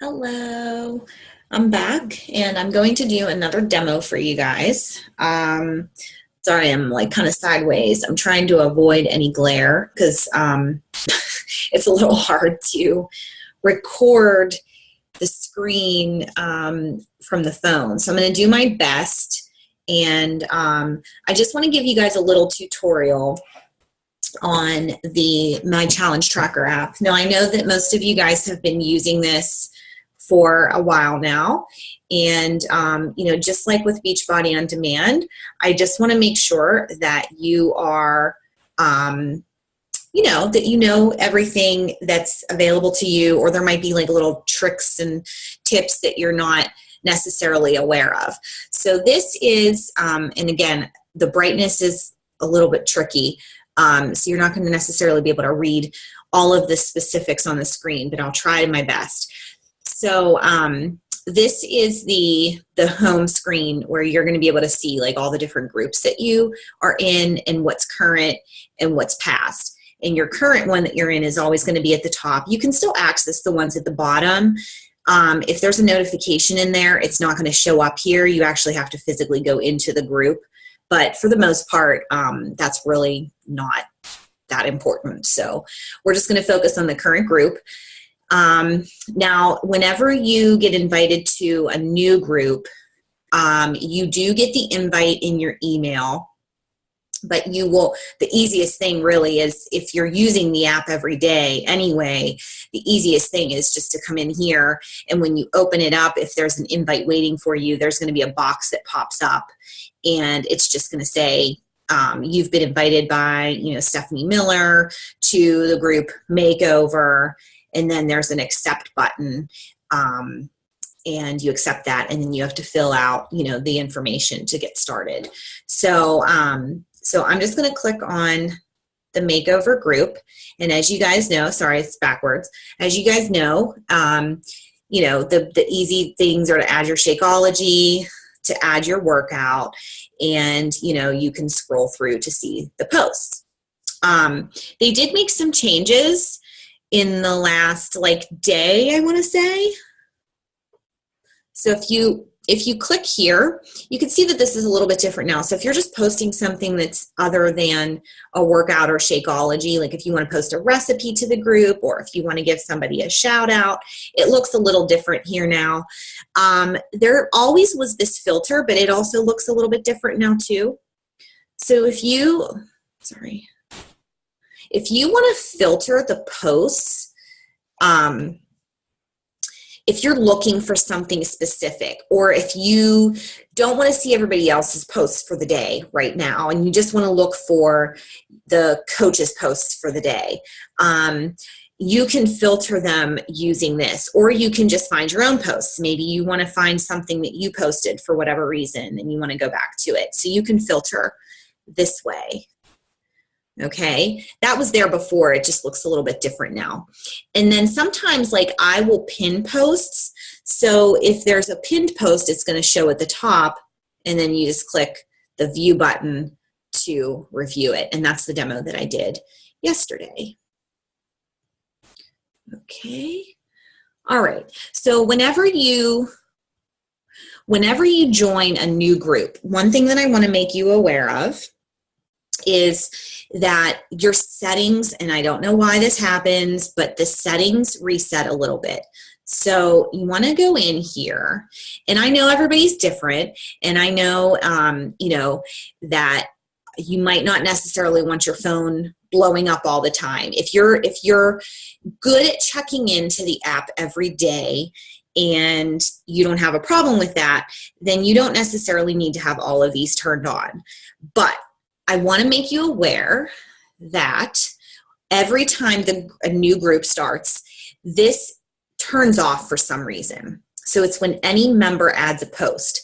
Hello, I'm back and I'm going to do another demo for you guys. Sorry, I'm like kind of sideways. I'm trying to avoid any glare because it's a little hard to record the screen from the phone. So I'm going to do my best, and I just want to give you guys a little tutorial on the My Challenge Tracker app. Now, I know that most of you guys have been using this for a while now, and just like with Beachbody On Demand, I just want to make sure that you are that you know everything that's available to you, or there might be like little tricks and tips that you're not necessarily aware of. So this is, and again, the brightness is a little bit tricky. So you're not going to necessarily be able to read all of the specifics on the screen, but I'll try my best. So this is the home screen where you're going to be able to see like all the different groups that you are in and what's current and what's past. And your current one that you're in is always going to be at the top. You can still access the ones at the bottom. If there's a notification in there, it's not going to show up here. You actually have to physically go into the group. But for the most part, that's really not that important. So we're just going to focus on the current group. Now, whenever you get invited to a new group, you do get the invite in your email. But the easiest thing really is, if you're using the app every day anyway, the easiest thing is just to come in here, and when you open it up, if there's an invite waiting for you, there's going to be a box that pops up, and it's just going to say, you've been invited by, Stephanie Miller to the group Makeover, and then there's an accept button, and you accept that, and then you have to fill out, the information to get started. So I'm just going to click on the Makeover group. And as you guys know, sorry, it's backwards. As you guys know, the easy things are to add your Shakeology, to add your workout, and, you can scroll through to see the posts. They did make some changes in the last day, I want to say. So if you click here, you can see that this is a little bit different now. So if you're just posting something that's other than a workout or Shakeology, like if you want to post a recipe to the group, or if you want to give somebody a shout out, it looks a little different here now. There always was this filter, but it also looks a little bit different now too. So if you want to filter the posts, if you're looking for something specific, or if you don't want to see everybody else's posts for the day right now, and you just want to look for the coach's posts for the day, you can filter them using this, or you can just find your own posts. Maybe you want to find something that you posted for whatever reason, and you want to go back to it. So you can filter this way. Okay, that was there before. It just looks a little bit different now. And then sometimes I will pin posts. So if there's a pinned post, it's going to show at the top, and then you just click the view button to review it. And that's the demo that I did yesterday. Okay. All right. So whenever you join a new group, one thing that I want to make you aware of is that your settings, and I don't know why this happens, but the settings reset a little bit. So you want to go in here, and I know everybody's different, and I know, that you might not necessarily want your phone blowing up all the time. If you're good at checking into the app every day, and you don't have a problem with that, then you don't necessarily need to have all of these turned on. But I want to make you aware that every time a new group starts, this turns off for some reason. So it's when any member adds a post.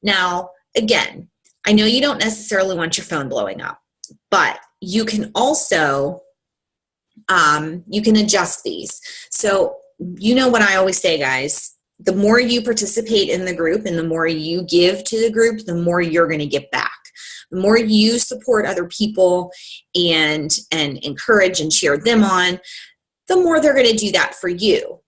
Now, again, I know you don't necessarily want your phone blowing up, but you can also, you can adjust these. So you know what I always say, guys, the more you participate in the group and the more you give to the group, the more you're going to get back. The more you support other people and encourage and cheer them on, the more they're going to do that for you.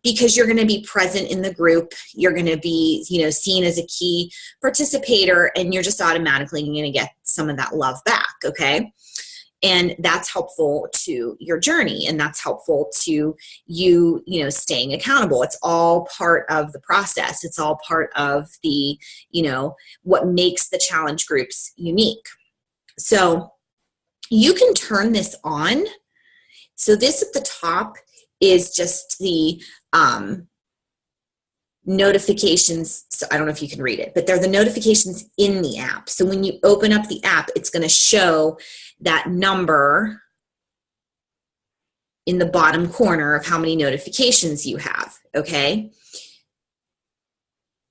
because you're going to be present in the group. You're going to be, seen as a key participator, and you're just automatically going to get some of that love back, okay? And that's helpful to your journey, and that's helpful to you, staying accountable. It's all part of the process. It's all part of the, what makes the challenge groups unique. So you can turn this on. So this at the top is just the notifications. So I don't know if you can read it, but they're the notifications in the app. So when you open up the app, it's going to show that number in the bottom corner of how many notifications you have, okay?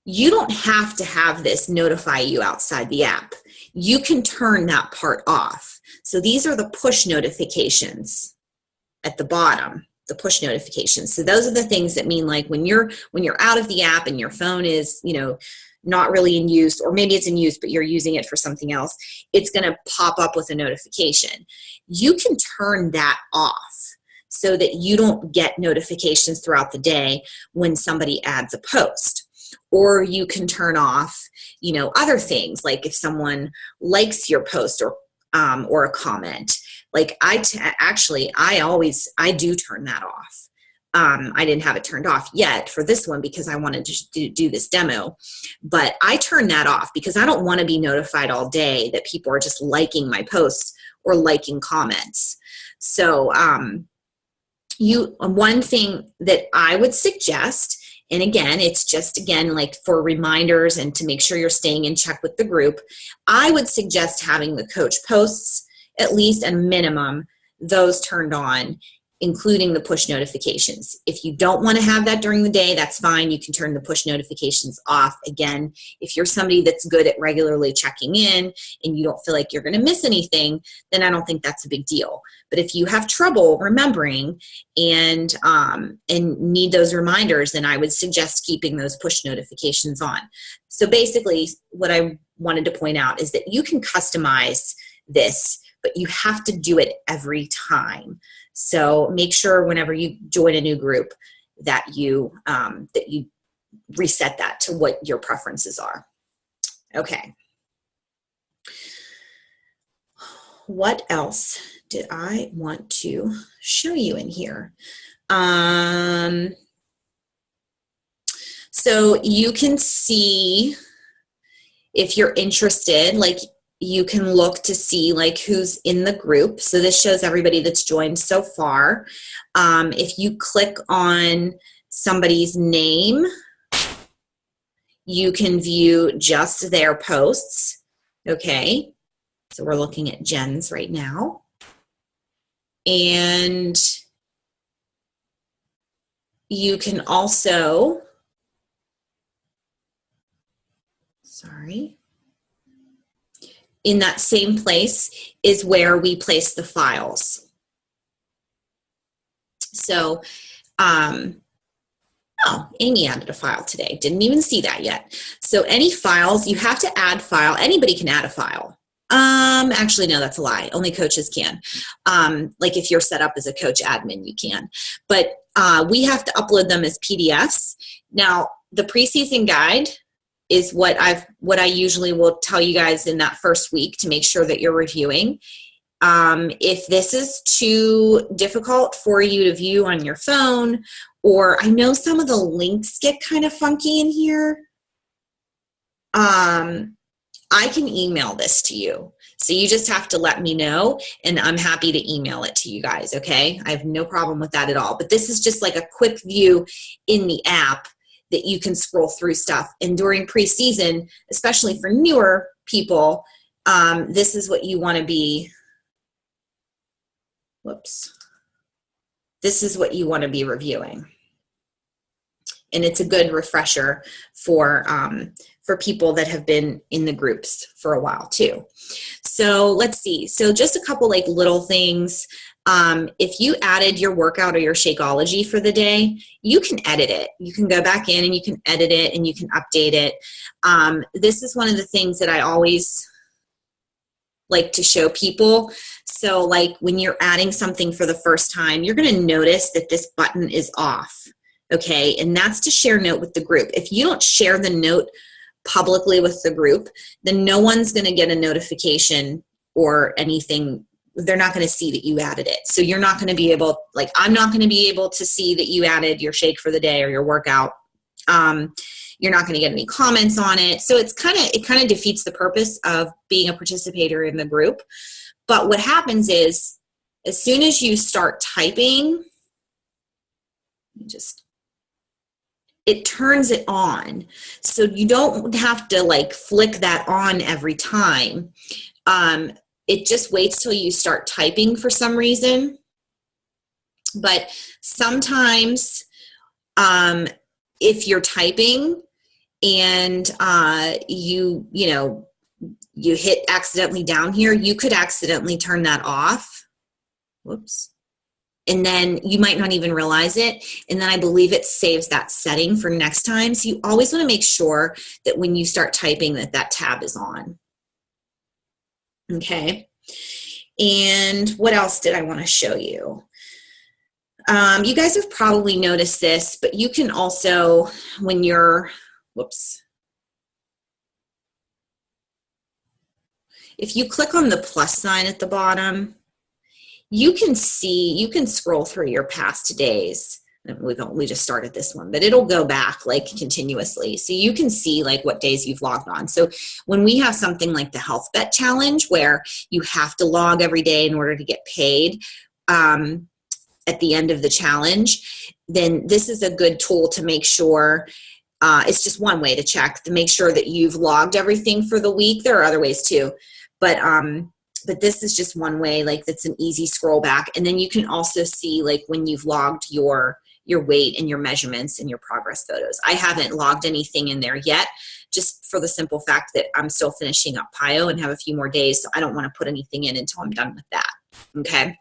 You don't have to have this notify you outside the app. You can turn that part off. So these are the push notifications at the bottom, the push notifications. So those are the things that mean, like, when you're out of the app and your phone is, not really in use, or maybe it's in use, but you're using it for something else, it's going to pop up with a notification. You can turn that off so that you don't get notifications throughout the day when somebody adds a post. Or you can turn off, other things, like if someone likes your post or a comment. Like I do turn that off. I didn't have it turned off yet for this one because I wanted to do this demo, but I turn that off because I don't want to be notified all day that people are just liking my posts or liking comments. So one thing that I would suggest, and again, it's just, like for reminders and to make sure you're staying in check with the group, I would suggest having the coach posts, at least a minimum, those turned on, including the push notifications. If you don't want to have that during the day, that's fine. You can turn the push notifications off. Again, if you're somebody that's good at regularly checking in and you don't feel like you're going to miss anything, then I don't think that's a big deal. But if you have trouble remembering and need those reminders, then I would suggest keeping those push notifications on. So basically, what I wanted to point out is that you can customize this, but you have to do it every time. So make sure whenever you join a new group that you reset that to what your preferences are. Okay. What else did I want to show you in here? So you can see, if you're interested, like, you can look to see like who's in the group. So this shows everybody that's joined so far. If you click on somebody's name, you can view just their posts. Okay, so we're looking at Jen's right now. And you can also, in that same place is where we place the files. So, Amy added a file today. Didn't even see that yet. So any files, you have to add file. Anybody can add a file. Actually, no, that's a lie. Only coaches can. Like if you're set up as a coach admin, you can. But we have to upload them as PDFs. Now, the preseason guide is what I usually will tell you guys in that first week to make sure that you're reviewing. If this is too difficult for you to view on your phone, or I know some of the links get kind of funky in here, I can email this to you. So you just have to let me know, and I'm happy to email it to you guys, okay? I have no problem with that at all. But this is just like a quick view in the app that you can scroll through stuff. And during preseason, especially for newer people, this is what you want to be, this is what you want to be reviewing. And it's a good refresher for people that have been in the groups for a while too. So let's see. So just a couple like little things. If you added your workout or your Shakeology for the day, you can edit it. You can go back in and you can edit it and you can update it. This is one of the things that I always like to show people. So like when you're adding something for the first time, you're going to notice that this button is off. Okay, and that's to share note with the group. If you don't share the note publicly with the group, then no one's going to get a notification or anything. They're not going to see that you added it. So you're not going to be able, like, I'm not going to be able to see that you added your shake for the day or your workout. You're not going to get any comments on it. So it kind of defeats the purpose of being a participator in the group. But what happens is, as soon as you start typing, it turns it on. So you don't have to like flick that on every time. It just waits till you start typing for some reason. But sometimes if you're typing and you hit accidentally down here, you could accidentally turn that off. Whoops. And then you might not even realize it. And then I believe it saves that setting for next time. So you always want to make sure that when you start typing that tab is on. Okay. And what else did I want to show you? You guys have probably noticed this, but you can also, when you're, if you click on the plus sign at the bottom, you can scroll through your past days. We just started this one, but it'll go back like continuously. So you can see like what days you've logged on. So when we have something like the Health Bet Challenge, where you have to log every day in order to get paid at the end of the challenge, then this is a good tool to make sure. It's just one way to check to make sure that you've logged everything for the week. There are other ways too, but this is just one way, like that's an easy scroll back. And then you can also see like when you've logged your weight and your measurements and your progress photos. I haven't logged anything in there yet, just for the simple fact that I'm still finishing up PIO and have a few more days. So I don't want to put anything in until I'm done with that. Okay.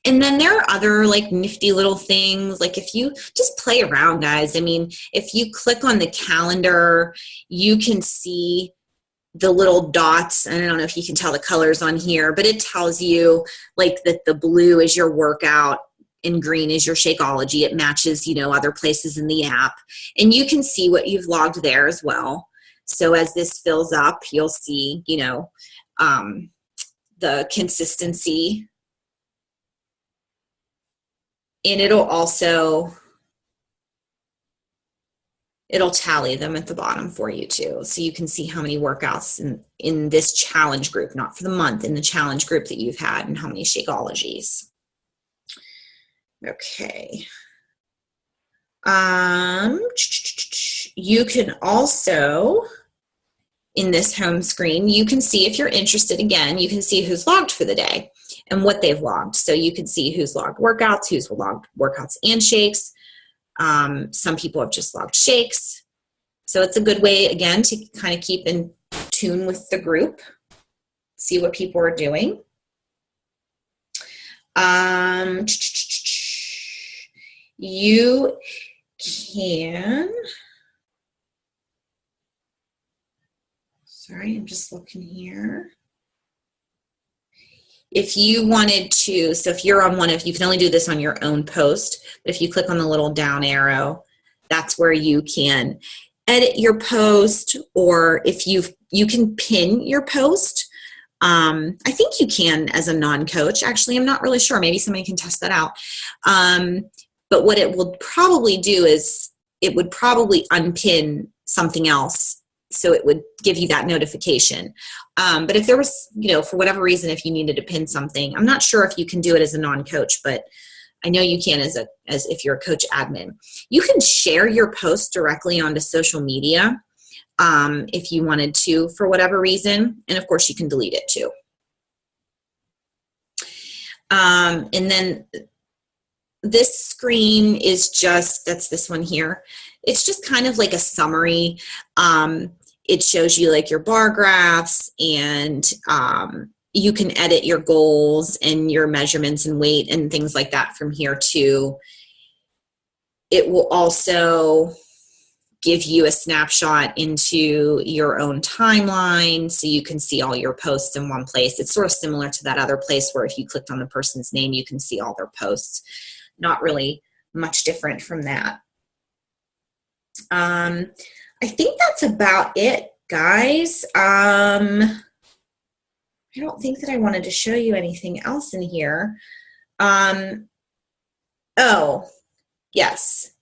And then there are other like nifty little things. Like if you just play around, guys, I mean, if you click on the calendar, you can see the little dots. And I don't know if you can tell the colors on here, but it tells you like that the blue is your workout and green is your Shakeology. It matches, other places in the app, and you can see what you've logged there as well. So as this fills up, you'll see, the consistency, and it'll tally them at the bottom for you too. So you can see how many workouts in this challenge group, not for the month, in the challenge group that you've had, and how many Shakeologies. Okay. You can also, in this home screen, you can see, if you're interested, again, you can see who's logged for the day and what they've logged. So you can see who's logged workouts, who's logged workouts and shakes. Some people have just logged shakes. So it's a good way, again, to kind of keep in tune with the group, see what people are doing. You can, sorry, I'm just looking here. If you wanted to, so if you're on you can only do this on your own post, but if you click on the little down arrow, that's where you can edit your post, or if you can pin your post. I think you can as a non-coach. Actually, I'm not really sure. Maybe somebody can test that out. But what it will probably do is it would probably unpin something else, so it would give you that notification. But if there was, for whatever reason, if you needed to pin something, I'm not sure if you can do it as a non-coach, but I know you can as if you're a coach admin. You can share your post directly onto social media if you wanted to, for whatever reason. And of course, you can delete it too. And then this screen is that's this one here. It's just kind of like a summary. It shows you like your bar graphs, and you can edit your goals and your measurements and weight and things like that from here too. It will also give you a snapshot into your own timeline, so you can see all your posts in one place. It's sort of similar to that other place where if you clicked on the person's name, you can see all their posts. Not really much different from that. I think that's about it, guys. I don't think that I wanted to show you anything else in here. Oh, yes.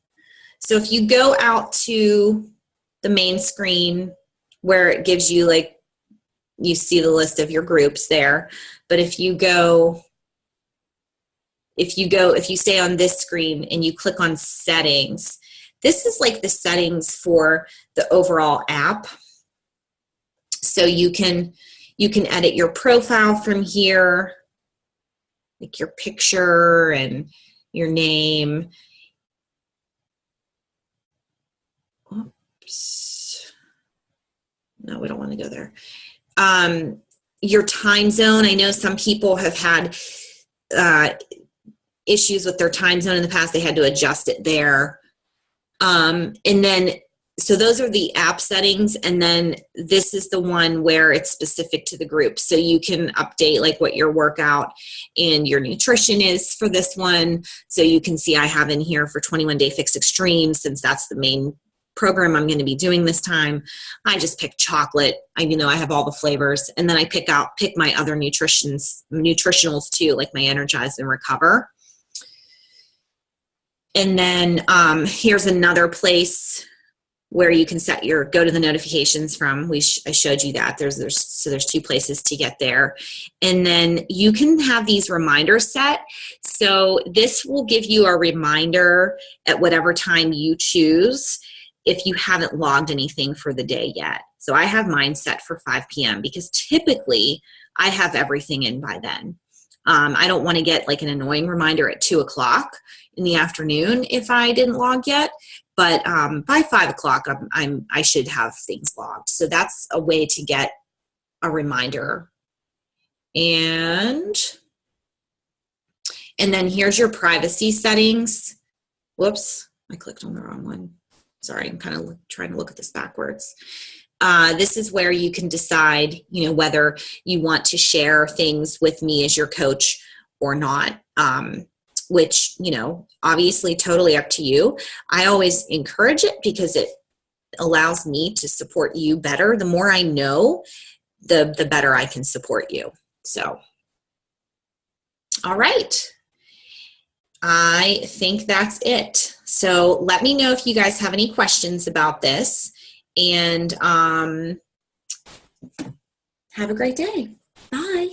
So if you go out to the main screen where it gives you, like, you see the list of your groups there, but if you stay on this screen and you click on settings, this is like the settings for the overall app. So you can edit your profile from here, like your picture and your name. Oops. No, we don't want to go there. Your time zone. I know some people have had issues with their time zone in the past. They had to adjust it there. And then, so those are the app settings. And then this is the one where it's specific to the group. So you can update like what your workout and your nutrition is for this one. So you can see I have in here for 21 Day Fix Extreme, since that's the main program I'm going to be doing this time. I just pick chocolate. I have all the flavors, and then I pick my other nutritionals too, like my Energize and Recover. And then here's another place where you can go to the notifications from. I showed you that. There's two places to get there. And then you can have these reminders set. So this will give you a reminder at whatever time you choose if you haven't logged anything for the day yet. So I have mine set for 5 p.m. because typically I have everything in by then. I don't want to get like an annoying reminder at 2 o'clock in the afternoon if I didn't log yet. But by 5 o'clock, I should have things logged. So that's a way to get a reminder. And then here's your privacy settings. Whoops, I clicked on the wrong one. Sorry, I'm kind of trying to look at this backwards. This is where you can decide, whether you want to share things with me as your coach or not. Which, obviously totally up to you. I always encourage it because it allows me to support you better. The more I know, the better I can support you. So, all right. I think that's it. So let me know if you guys have any questions about this, and have a great day. Bye.